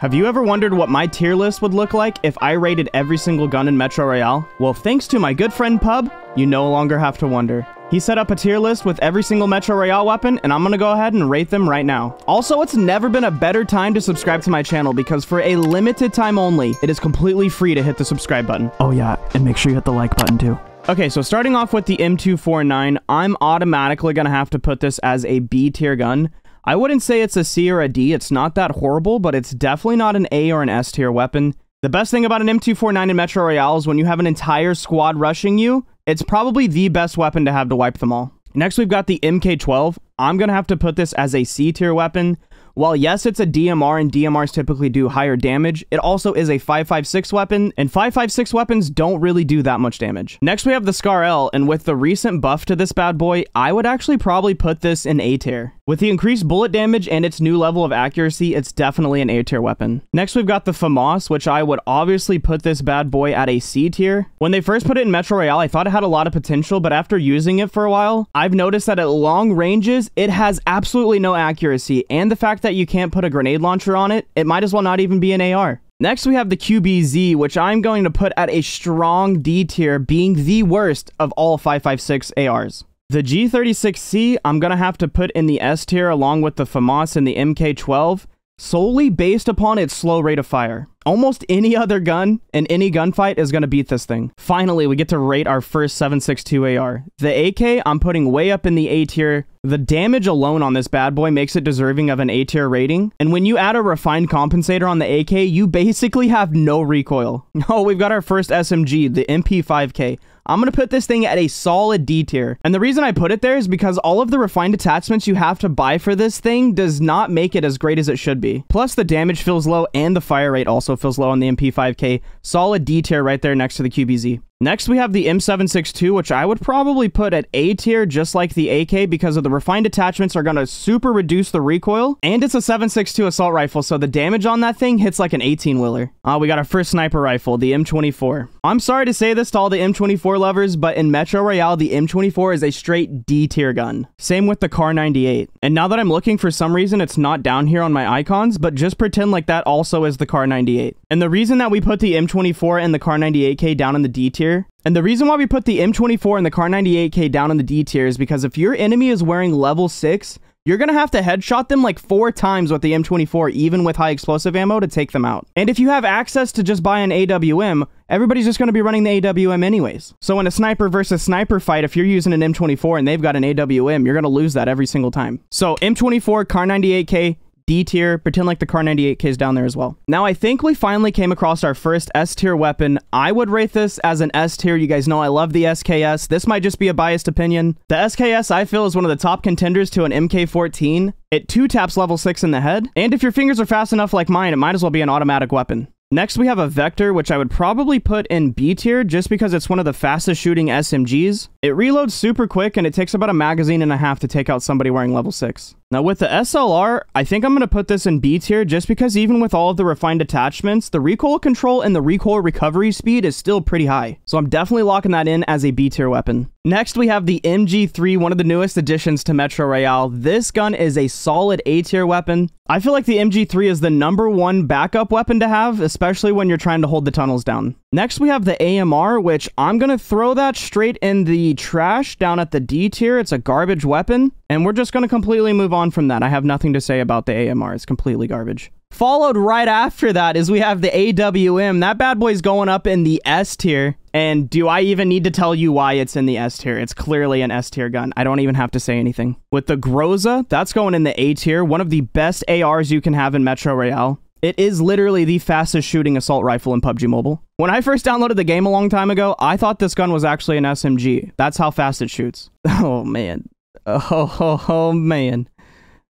Have you ever wondered what my tier list would look like if I rated every single gun in Metro Royale? Well, thanks to my good friend Pub, you no longer have to wonder. He set up a tier list with every single Metro Royale weapon, and I'm gonna go ahead and rate them right now. Also, it's never been a better time to subscribe to my channel because for a limited time only, it is completely free to hit the subscribe button. Oh yeah, and make sure you hit the like button too. Okay, so starting off with the M249, I'm automatically gonna have to put this as a B tier gun. I wouldn't say it's a C or a D, it's not that horrible, but it's definitely not an A or an S tier weapon. The best thing about an M249 in Metro Royale is when you have an entire squad rushing you, it's probably the best weapon to have to wipe them all. Next, we've got the MK12. I'm going to have to put this as a C tier weapon. While yes, it's a DMR and DMRs typically do higher damage, it also is a 5.56 weapon, and 5.56 weapons don't really do that much damage. Next, we have the Scar L, and with the recent buff to this bad boy, I would actually probably put this in A tier. With the increased bullet damage and its new level of accuracy, it's definitely an A tier weapon. Next, we've got the Famas, which I would obviously put this bad boy at a C tier. When they first put it in Metro Royale, I thought it had a lot of potential, but after using it for a while, I've noticed that at long ranges, it has absolutely no accuracy, and the fact that you can't put a grenade launcher on it, it might as well not even be an AR. Next, we have the QBZ, which I'm going to put at a strong D tier, being the worst of all 5.56 ARs. The G36C, I'm going to have to put in the S tier along with the FAMAS and the MK12, solely based upon its slow rate of fire. Almost any other gun in any gunfight is going to beat this thing. Finally, we get to rate our first 7.62 AR. The AK, I'm putting way up in the A tier. The damage alone on this bad boy makes it deserving of an A tier rating. And when you add a refined compensator on the AK, you basically have no recoil. Oh, we've got our first SMG, the MP5K. I'm going to put this thing at a solid D tier. And the reason I put it there is because all of the refined attachments you have to buy for this thing does not make it as great as it should be. Plus, the damage feels low and the fire rate also feels low on the MP5K. Solid D tier right there next to the QBZ. Next, we have the M762, which I would probably put at A tier just like the AK because of the refined attachments are going to super reduce the recoil. And it's a 7.62 assault rifle, so the damage on that thing hits like an 18-wheeler. We got our first sniper rifle, the M24. I'm sorry to say this to all the M24 lovers, but in Metro Royale, the M24 is a straight D tier gun. Same with the Kar 98. And now that I'm looking, for some reason, it's not down here on my icons, but just pretend like that also is the Kar 98. And the reason that we put the M24 and the Kar 98K down in the D tier, and the reason why we put the M24 and the Kar 98K down in the D tier is because if your enemy is wearing level 6, you're going to have to headshot them like 4 times with the M24, even with high explosive ammo, to take them out. And if you have access to just buy an AWM, everybody's just going to be running the AWM anyways. So in a sniper versus sniper fight, if you're using an M24 and they've got an AWM, you're going to lose that every single time. So M24, Kar 98K, D tier, pretend like the Kar 98K is down there as well. Now, I think we finally came across our first S tier weapon. I would rate this as an S tier. You guys know I love the SKS. This might just be a biased opinion. The SKS, I feel, is one of the top contenders to an MK14. It 2-taps level 6 in the head, and if your fingers are fast enough like mine, it might as well be an automatic weapon. Next, we have a Vector, which I would probably put in B tier just because it's one of the fastest shooting SMGs. It reloads super quick, and it takes about a magazine and a half to take out somebody wearing level 6. Now, with the SLR, I think I'm going to put this in B tier just because even with all of the refined attachments, the recoil control and the recoil recovery speed is still pretty high. So I'm definitely locking that in as a B tier weapon. Next, we have the MG3, one of the newest additions to Metro Royale. This gun is a solid A tier weapon. I feel like the MG3 is the #1 backup weapon to have, especially when you're trying to hold the tunnels down. Next, we have the AMR, which I'm going to throw that straight in the trash down at the D tier. It's a garbage weapon, and we're just going to completely move on from that. I have nothing to say about the AMR. It's completely garbage. Followed right after that is we have the AWM. That bad boy's going up in the S tier. And do I even need to tell you why it's in the S tier? It's clearly an S tier gun. I don't even have to say anything. With the Groza, that's going in the A tier. One of the best ARs you can have in Metro Royale. It is literally the fastest shooting assault rifle in PUBG Mobile. When I first downloaded the game a long time ago, I thought this gun was actually an SMG. That's how fast it shoots. Oh, man. Oh, man.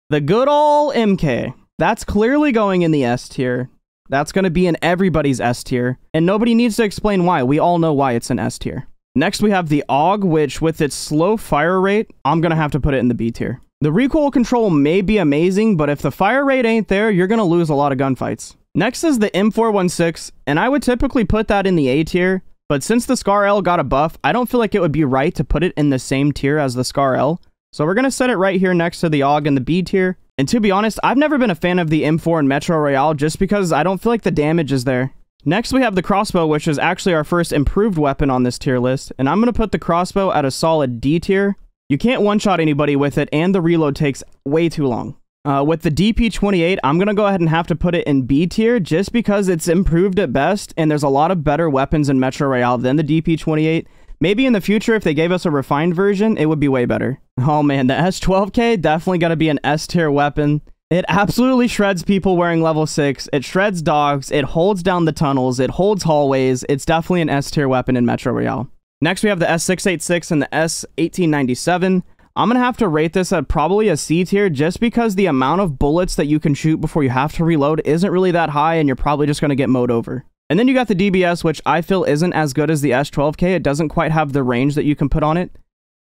The good old MK. That's clearly going in the S tier. That's going to be in everybody's S tier. And nobody needs to explain why. We all know why it's an S tier. Next, we have the AUG, which with its slow fire rate, I'm going to have to put it in the B tier. The recoil control may be amazing, but if the fire rate ain't there, you're going to lose a lot of gunfights. Next is the M416, and I would typically put that in the A tier, but since the Scar L got a buff, I don't feel like it would be right to put it in the same tier as the Scar L. So we're going to set it right here next to the AUG in the B tier. And to be honest, I've never been a fan of the M4 in Metro Royale just because I don't feel like the damage is there. Next, we have the Crossbow, which is actually our first improved weapon on this tier list, and I'm going to put the Crossbow at a solid D tier. You can't one-shot anybody with it, and the reload takes way too long. With the DP28, I'm going to go ahead and have to put it in B tier just because it's improved at best, and there's a lot of better weapons in Metro Royale than the DP28. Maybe in the future, if they gave us a refined version, it would be way better. Oh man, the S12K definitely got to be an S tier weapon. It absolutely shreds people wearing level 6. It shreds dogs. It holds down the tunnels. It holds hallways. It's definitely an S tier weapon in Metro Royale. Next, we have the S686 and the S1897. I'm going to have to rate this at probably a C tier just because the amount of bullets that you can shoot before you have to reload isn't really that high, and you're probably just going to get mowed over. And then you got the DBS, which I feel isn't as good as the S12K. It doesn't quite have the range that you can put on it.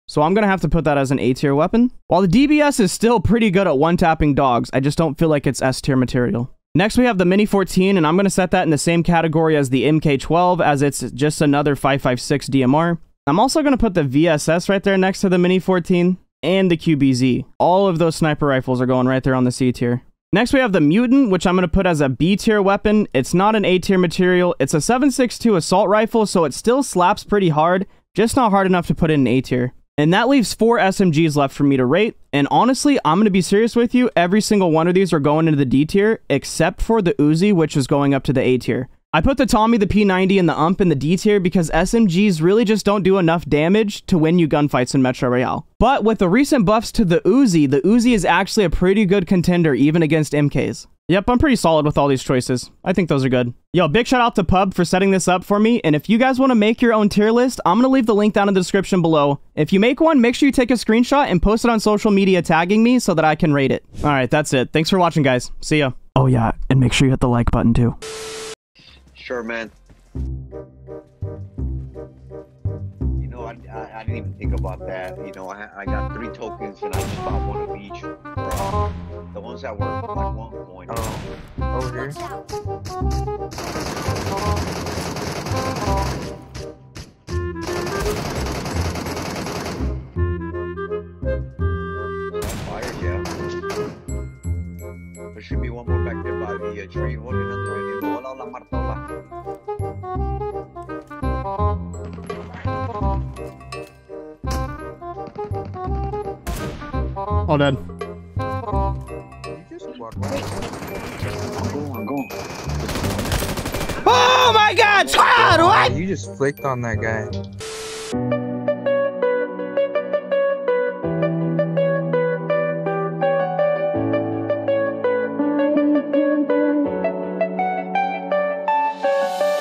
So I'm going to have to put that as an A tier weapon. While the DBS is still pretty good at one-tapping dogs, I just don't feel like it's S tier material. Next, we have the Mini 14, and I'm going to set that in the same category as the MK12, as it's just another 5.56 DMR. I'm also going to put the VSS right there next to the Mini 14 and the QBZ. All of those sniper rifles are going right there on the C tier. Next, we have the Mutant, which I'm going to put as a B tier weapon. It's not an A tier material. It's a 7.62 assault rifle, so it still slaps pretty hard, just not hard enough to put in an A tier. And that leaves 4 SMGs left for me to rate. And honestly, I'm going to be serious with you. Every single one of these are going into the D tier, except for the Uzi, which is going up to the A tier. I put the Tommy, the P90, and the UMP in the D tier because SMGs really just don't do enough damage to win you gunfights in Metro Royale. But with the recent buffs to the Uzi is actually a pretty good contender even against MKs. Yep, I'm pretty solid with all these choices. I think those are good. Yo, big shout out to Pub for setting this up for me, and if you guys want to make your own tier list, I'm going to leave the link down in the description below. If you make one, make sure you take a screenshot and post it on social media tagging me so that I can rate it. Alright, that's it. Thanks for watching, guys. See ya. Oh yeah, and make sure you hit the like button too. Sure, man. You know, I didn't even think about that. You know, I got 3 tokens and I just bought one of each. The ones that were like 1 coin. Oh, over here. Fire, yeah. There should be one more back there by the tree. What is that? Hola, la Martola. All dead. You just walk I'm going. Oh my god, squad! What? You just flicked on that guy.